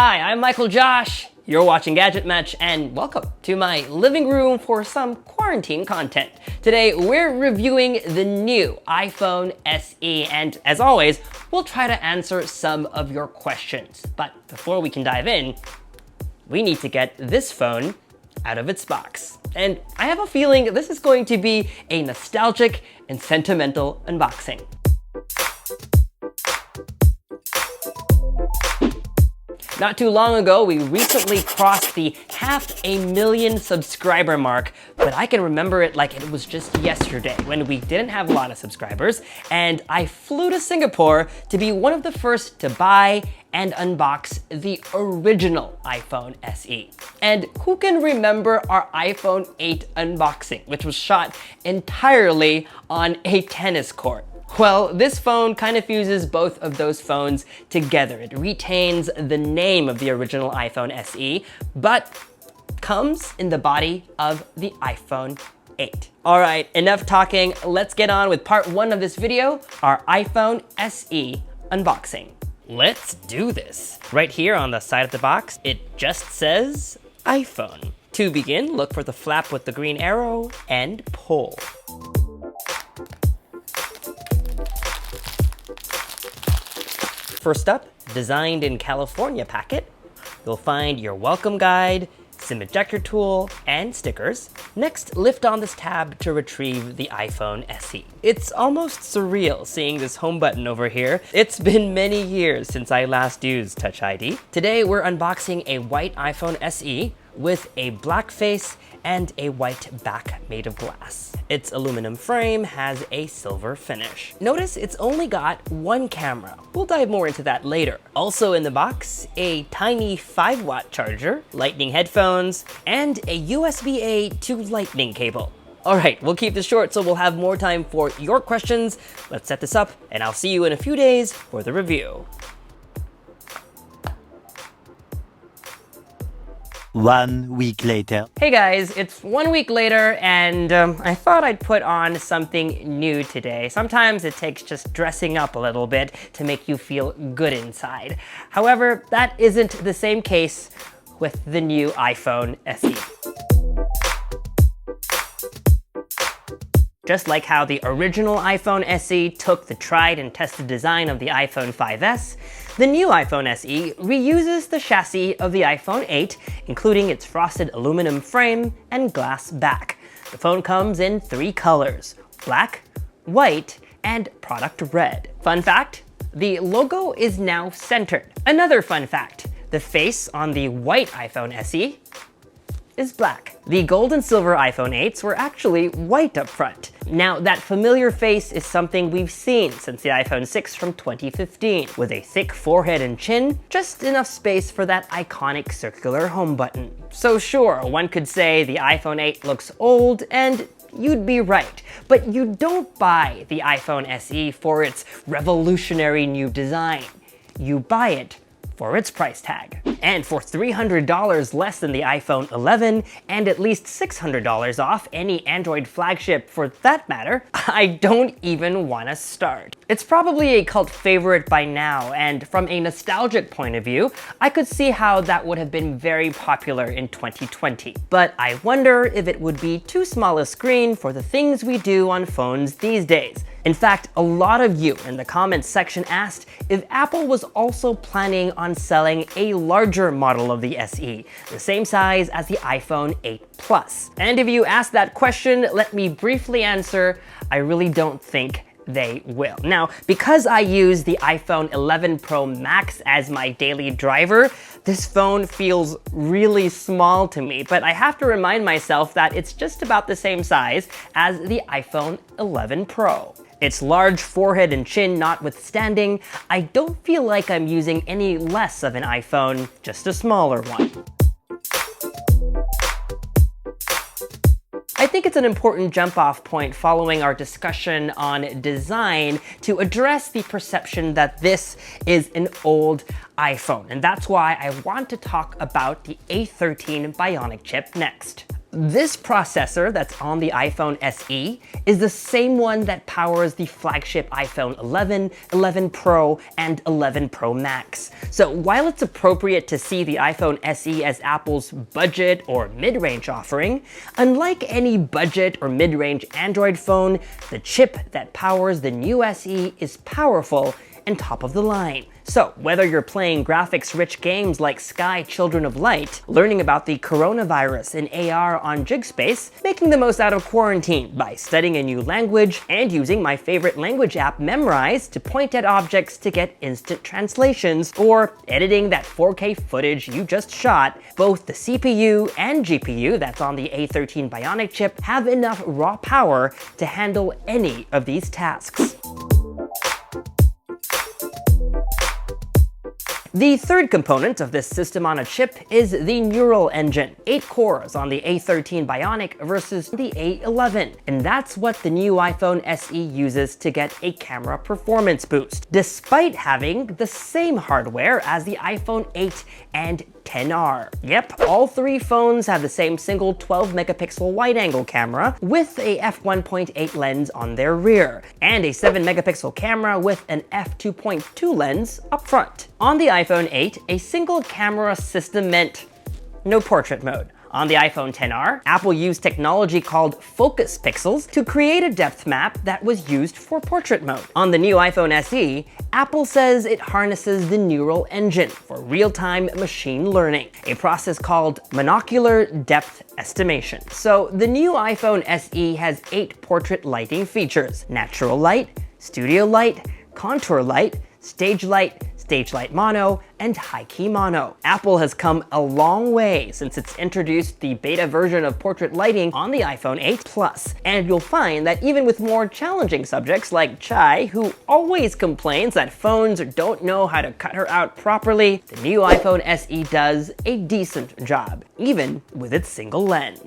Hi, I'm MICHAELJOSH. You're watching GadgetMatch, and welcome to my living room for some quarantine content. Today, we're reviewing the new iPhone SE, and as always, we'll try to answer some of your questions. But before we can dive in, we need to get this phone out of its box. And I have a feeling this is going to be a nostalgic and sentimental unboxing. Not too long ago, we recently crossed the 500,000 subscriber mark, but I can remember it like it was just yesterday when we didn't have a lot of subscribers, and I flew to Singapore to be one of the first to buy and unbox the original iPhone SE. And who can remember our iPhone 8 unboxing, which was shot entirely on a tennis court? Well, this phone kind of fuses both of those phones together. It retains the name of the original iPhone SE, but comes in the body of the iPhone 8. All right, enough talking. Let's get on with part one of this video, our iPhone SE unboxing. Let's do this. Right here on the side of the box, it just says iPhone. To begin, look for the flap with the green arrow and pull. First up, designed in California packet, you'll find your welcome guide, SIM ejector tool, and stickers. Next, lift on this tab to retrieve the iPhone SE. It's almost surreal seeing this home button over here. It's been many years since I last used Touch ID. Today, we're unboxing a white iPhone SE with a black face and a white back made of glass. Its aluminum frame has a silver finish. Notice it's only got one camera. We'll dive more into that later. Also in the box, a tiny 5-watt charger, lightning headphones, and a USB-A to lightning cable. All right, we'll keep this short so we'll have more time for your questions. Let's set this up, and I'll see you in a few days for the review. 1 week later. Hey guys, it's 1 week later, and I thought I'd put on something new today. Sometimes it takes just dressing up a little bit to make you feel good inside. However, that isn't the same case with the new iPhone SE. Just like how the original iPhone SE took the tried and tested design of the iPhone 5S, the new iPhone SE reuses the chassis of the iPhone 8, including its frosted aluminum frame and glass back. The phone comes in 3 colors: black, white, and product red. Fun fact, the logo is now centered. Another fun fact, the face on the white iPhone SE is black. The gold and silver iPhone 8s were actually white up front. Now, that familiar face is something we've seen since the iPhone 6 from 2015, with a thick forehead and chin, just enough space for that iconic circular home button. So sure, one could say the iPhone 8 looks old, and you'd be right, but you don't buy the iPhone SE for its revolutionary new design. You buy it for its price tag. And for $300 less than the iPhone 11 and at least $600 off any Android flagship for that matter, I don't even want to start. It's probably a cult favorite by now, and from a nostalgic point of view, I could see how that would have been very popular in 2020. But I wonder if it would be too small a screen for the things we do on phones these days. In fact, a lot of you in the comments section asked if Apple was also planning on selling a larger model of the SE, the same size as the iPhone 8 Plus. And if you asked that question, let me briefly answer, I really don't think they will. Now, because I use the iPhone 11 Pro Max as my daily driver, this phone feels really small to me, but I have to remind myself that it's just about the same size as the iPhone 11 Pro. Its large forehead and chin notwithstanding, I don't feel like I'm using any less of an iPhone, just a smaller one. I think it's an important jump-off point following our discussion on design to address the perception that this is an old iPhone, and that's why I want to talk about the A13 Bionic chip next. This processor that's on the iPhone SE is the same one that powers the flagship iPhone 11, 11 Pro, and 11 Pro Max. So while it's appropriate to see the iPhone SE as Apple's budget or mid-range offering, unlike any budget or mid-range Android phone, the chip that powers the new SE is powerful and top of the line. So whether you're playing graphics-rich games like Sky Children of Light, learning about the coronavirus in AR on Jigspace, making the most out of quarantine by studying a new language, and using my favorite language app Memrise to point at objects to get instant translations, or editing that 4K footage you just shot, both the CPU and GPU that's on the A13 Bionic chip have enough raw power to handle any of these tasks. The third component of this system on a chip is the neural engine. 8 cores on the A13 Bionic versus the A11. And that's what the new iPhone SE uses to get a camera performance boost, despite having the same hardware as the iPhone 8 and 10R. Yep, all three phones have the same single 12 megapixel wide-angle camera with a f1.8 lens on their rear, and a 7 megapixel camera with an f2.2 lens up front. On the iPhone 8, a single camera system meant no portrait mode. On the iPhone XR, Apple used technology called focus pixels to create a depth map that was used for portrait mode. On the new iPhone SE, Apple says it harnesses the neural engine for real-time machine learning, a process called monocular depth estimation. So the new iPhone SE has 8 portrait lighting features: natural light, studio light, contour light, stage light mono, and high key mono. Apple has come a long way since it's introduced the beta version of portrait lighting on the iPhone 8 Plus. And you'll find that even with more challenging subjects like Chai, who always complains that phones don't know how to cut her out properly, the new iPhone SE does a decent job, even with its single lens.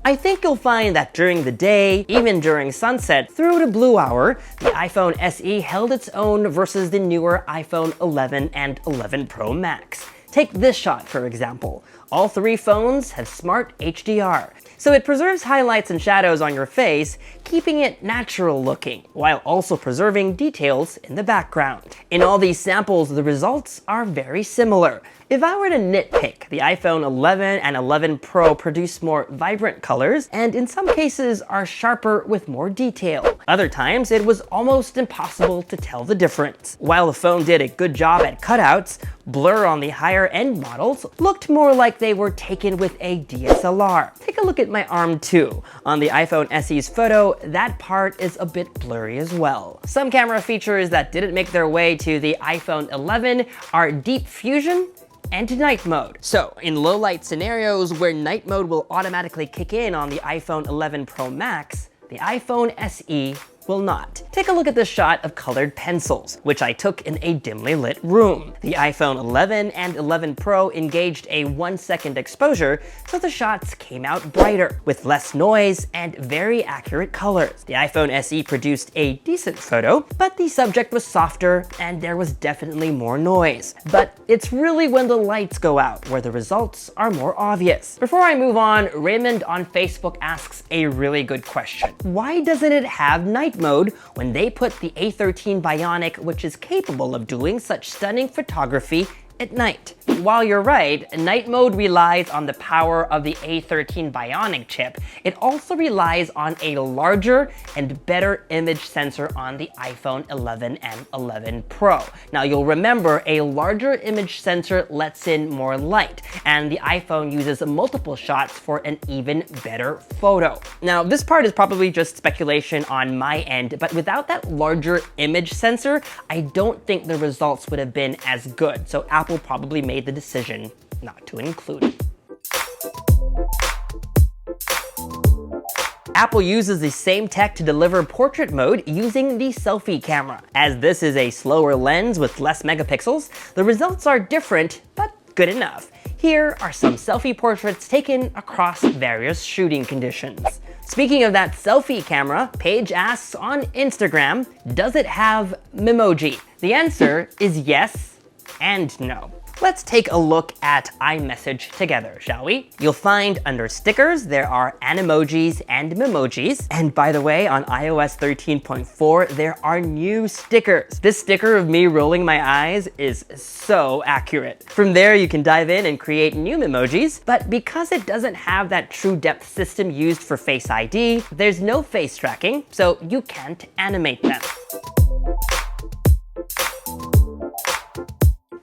I think you'll find that during the day, even during sunset through to blue hour, the iPhone SE held its own versus the newer iPhone 11 and 11 Pro Max. Take this shot, for example. All three phones have smart HDR, so it preserves highlights and shadows on your face, keeping it natural looking, while also preserving details in the background. In all these samples, the results are very similar. If I were to nitpick, the iPhone 11 and 11 Pro produce more vibrant colors, and in some cases are sharper with more detail. Other times, it was almost impossible to tell the difference. While the phone did a good job at cutouts, blur on the higher-end models looked more like they were taken with a DSLR. Take a look at my arm too. On the iPhone SE's photo, that part is a bit blurry as well. Some camera features that didn't make their way to the iPhone 11 are deep fusion and night mode. So in low light scenarios where night mode will automatically kick in on the iPhone 11 Pro Max, the iPhone SE will not. Take a look at this shot of colored pencils, which I took in a dimly lit room. The iPhone 11 and 11 Pro engaged a 1-second exposure, so the shots came out brighter, with less noise and very accurate colors. The iPhone SE produced a decent photo, but the subject was softer and there was definitely more noise. But it's really when the lights go out where the results are more obvious. Before I move on, Raymond on Facebook asks a really good question. Why doesn't it have night mode when they put the A13 Bionic, which is capable of doing such stunning photography at night? While you're right, night mode relies on the power of the A13 Bionic chip, it also relies on a larger and better image sensor on the iPhone 11 and 11 Pro. Now you'll remember a larger image sensor lets in more light, and the iPhone uses multiple shots for an even better photo. Now this part is probably just speculation on my end, but without that larger image sensor, I don't think the results would have been as good, so Apple probably made the decision not to include it. Apple uses the same tech to deliver portrait mode using the selfie camera. As this is a slower lens with less megapixels, the results are different, but good enough. Here are some selfie portraits taken across various shooting conditions. Speaking of that selfie camera, Paige asks on Instagram, does it have Memoji? The answer is yes and no. Let's take a look at iMessage together, shall we? You'll find under stickers, there are animojis and memojis. And by the way, on iOS 13.4, there are new stickers. This sticker of me rolling my eyes is so accurate. From there, you can dive in and create new memojis, but because it doesn't have that true depth system used for Face ID, there's no face tracking, so you can't animate them.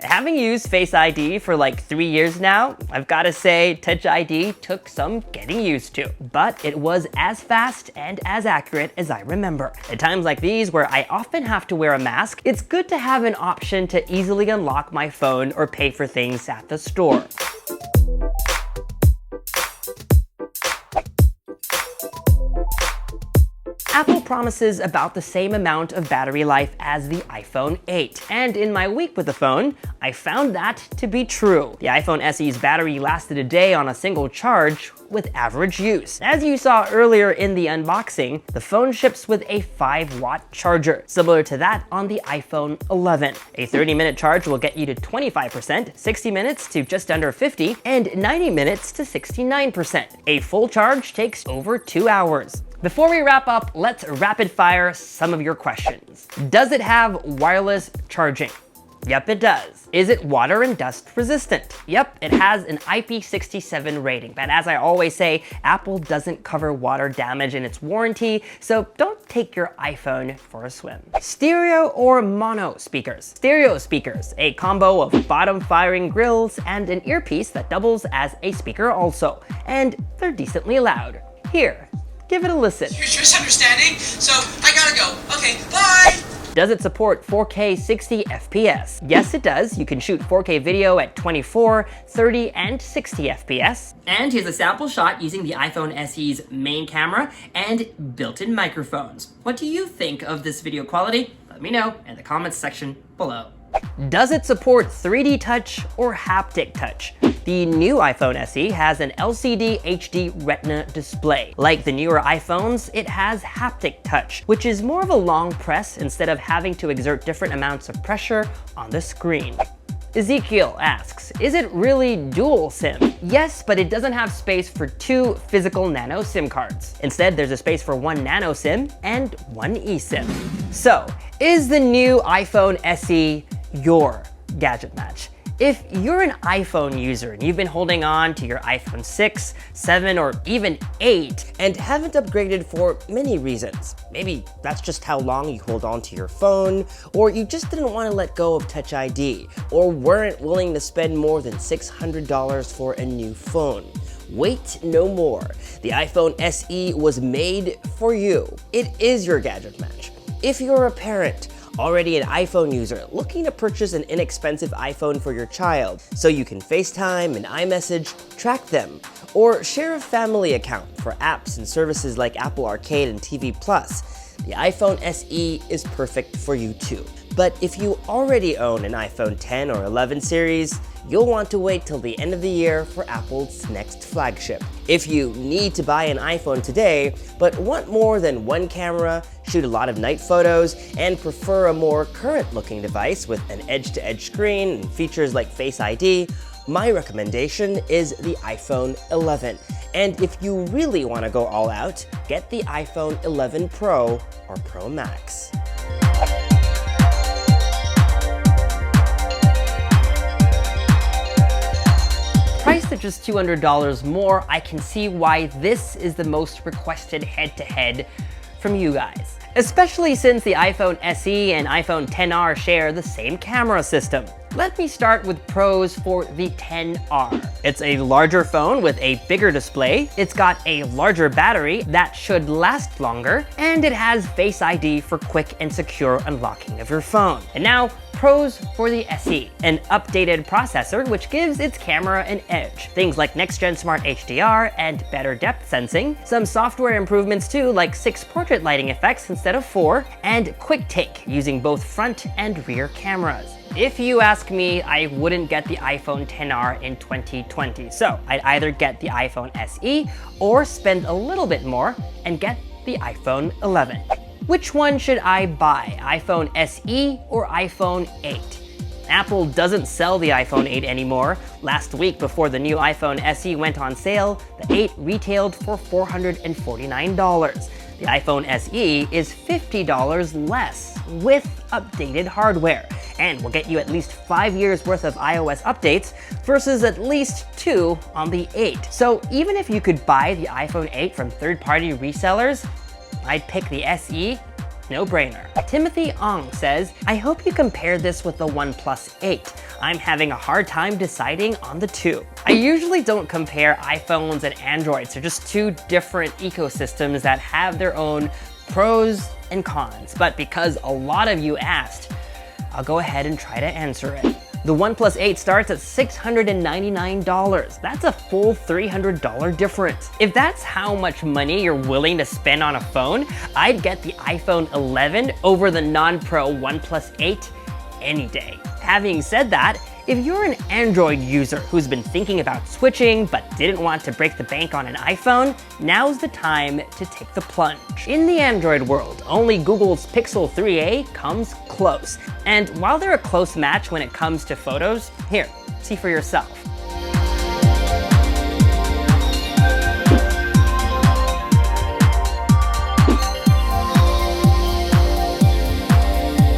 Having used Face ID for like 3 years now, I've gotta say Touch ID took some getting used to, but it was as fast and as accurate as I remember. At times like these where I often have to wear a mask, it's good to have an option to easily unlock my phone or pay for things at the store. Apple promises about the same amount of battery life as the iPhone 8. And in my week with the phone, I found that to be true. The iPhone SE's battery lasted a day on a single charge with average use. As you saw earlier in the unboxing, the phone ships with a 5-watt charger, similar to that on the iPhone 11. A 30-minute charge will get you to 25%, 60 minutes to just under 50%, and 90 minutes to 69%. A full charge takes over 2 hours. Before we wrap up, let's rapid fire some of your questions. Does it have wireless charging? Yep, it does. Is it water and dust resistant? Yep, it has an IP67 rating, but as I always say, Apple doesn't cover water damage in its warranty, so don't take your iPhone for a swim. Stereo or mono speakers? Stereo speakers, a combo of bottom-firing grills and an earpiece that doubles as a speaker also, and they're decently loud. Here, give it a listen. You're misunderstanding, so I gotta go. Okay, bye! Does it support 4K 60 FPS? Yes, it does. You can shoot 4K video at 24, 30, and 60 FPS. And here's a sample shot using the iPhone SE's main camera and built-in microphones. What do you think of this video quality? Let me know in the comments section below. Does it support 3D touch or haptic touch? The new iPhone SE has an LCD HD Retina display. Like the newer iPhones, it has haptic touch, which is more of a long press instead of having to exert different amounts of pressure on the screen. Ezekiel asks, is it really dual SIM? Yes, but it doesn't have space for 2 physical nano SIM cards. Instead, there's a space for 1 nano SIM and 1 eSIM. So, is the new iPhone SE your gadget match? If you're an iPhone user and you've been holding on to your iPhone 6, 7, or even 8 and haven't upgraded for many reasons, maybe that's just how long you hold on to your phone, or you just didn't want to let go of Touch ID, or weren't willing to spend more than $600 for a new phone. Wait no more. The iPhone SE was made for you. It is your gadget match. If you're a parent, already an iPhone user looking to purchase an inexpensive iPhone for your child so you can FaceTime and iMessage, track them, or share a family account for apps and services like Apple Arcade and TV+, the iPhone SE is perfect for you too. But if you already own an iPhone 10 or 11 series, you'll want to wait till the end of the year for Apple's next flagship. If you need to buy an iPhone today, but want more than one camera, shoot a lot of night photos, and prefer a more current-looking device with an edge-to-edge screen and features like Face ID, my recommendation is the iPhone 11. And if you really want to go all out, get the iPhone 11 Pro or Pro Max. Priced at just $200 more, I can see why this is the most requested head-to-head from you guys. Especially since the iPhone SE and iPhone XR share the same camera system. Let me start with pros for the XR. It's a larger phone with a bigger display, it's got a larger battery that should last longer, and it has Face ID for quick and secure unlocking of your phone. And now, pros for the SE. An updated processor which gives its camera an edge. Things like next-gen smart HDR and better depth sensing. Some software improvements too, like 6 portrait lighting effects instead of 4, and quick take using both front and rear cameras. If you ask me, I wouldn't get the iPhone XR in 2020. So I'd either get the iPhone SE or spend a little bit more and get the iPhone 11. Which one should I buy, iPhone SE or iPhone 8? Apple doesn't sell the iPhone 8 anymore. Last week, before the new iPhone SE went on sale, the 8 retailed for $449. The iPhone SE is $50 less with updated hardware, and will get you at least 5 years worth of iOS updates versus at least 2 on the 8. So even if you could buy the iPhone 8 from third-party resellers, I'd pick the SE. No brainer. Timothy Ong says, I hope you compare this with the OnePlus 8. I'm having a hard time deciding on the two. I usually don't compare iPhones and Androids. They're just two different ecosystems that have their own pros and cons. But because a lot of you asked, I'll go ahead and try to answer it. The OnePlus 8 starts at $699. That's a full $300 difference. If that's how much money you're willing to spend on a phone, I'd get the iPhone 11 over the non-pro OnePlus 8 any day. Having said that, if you're an Android user who's been thinking about switching but didn't want to break the bank on an iPhone, now's the time to take the plunge. In the Android world, only Google's Pixel 3a comes close. And while they're a close match when it comes to photos, here, see for yourself.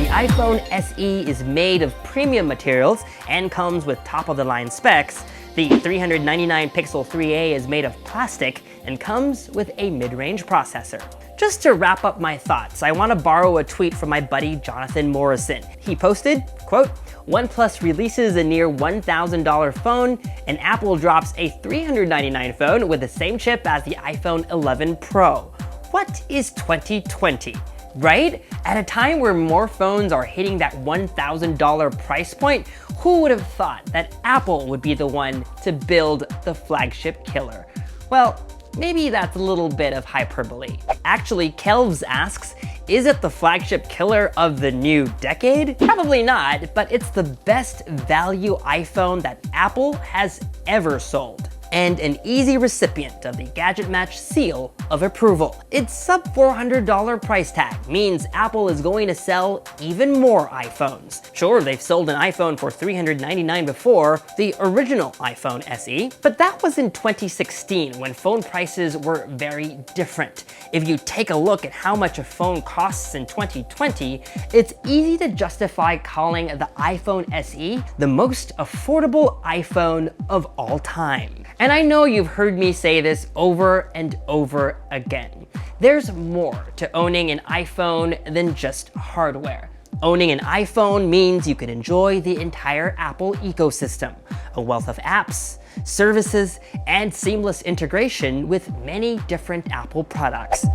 The iPhone SE is made of premium materials and comes with top-of-the-line specs. The 399 Pixel 3a is made of plastic and comes with a mid-range processor. Just to wrap up my thoughts, I want to borrow a tweet from my buddy Jonathan Morrison. He posted, quote, OnePlus releases a near $1,000 phone, and Apple drops a $399 phone with the same chip as the iPhone 11 Pro. What is 2020? Right? At a time where more phones are hitting that $1,000 price point, who would have thought that Apple would be the one to build the flagship killer? Well, maybe that's a little bit of hyperbole. Actually, Kelvs asks, is it the flagship killer of the new decade? Probably not, but it's the best value iPhone that Apple has ever sold, and an easy recipient of the GadgetMatch seal of approval. Its sub $400 price tag means Apple is going to sell even more iPhones. Sure, they've sold an iPhone for $399 before, the original iPhone SE, but that was in 2016 when phone prices were very different. If you take a look at how much a phone costs in 2020, it's easy to justify calling the iPhone SE the most affordable iPhone of all time. And I know you've heard me say this over and over again. There's more to owning an iPhone than just hardware. Owning an iPhone means you can enjoy the entire Apple ecosystem, a wealth of apps, services, and seamless integration with many different Apple products.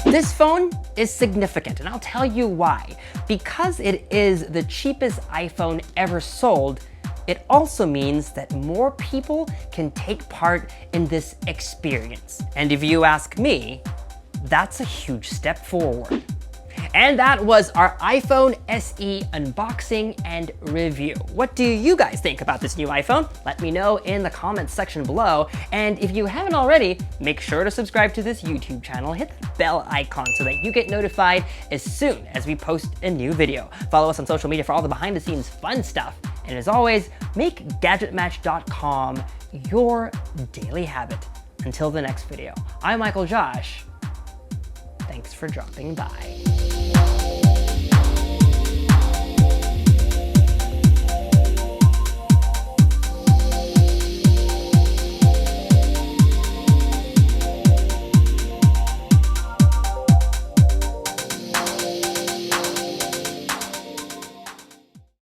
This phone is significant, and I'll tell you why. Because it is the cheapest iPhone ever sold, it also means that more people can take part in this experience. And if you ask me, that's a huge step forward. And that was our iPhone SE unboxing and review. What do you guys think about this new iPhone? Let me know in the comments section below. And if you haven't already, make sure to subscribe to this YouTube channel. Hit the bell icon so that you get notified as soon as we post a new video. Follow us on social media for all the behind the scenes fun stuff. And as always, make GadgetMatch.com your daily habit. Until the next video, I'm MICHAELJOSH. Thanks for dropping by.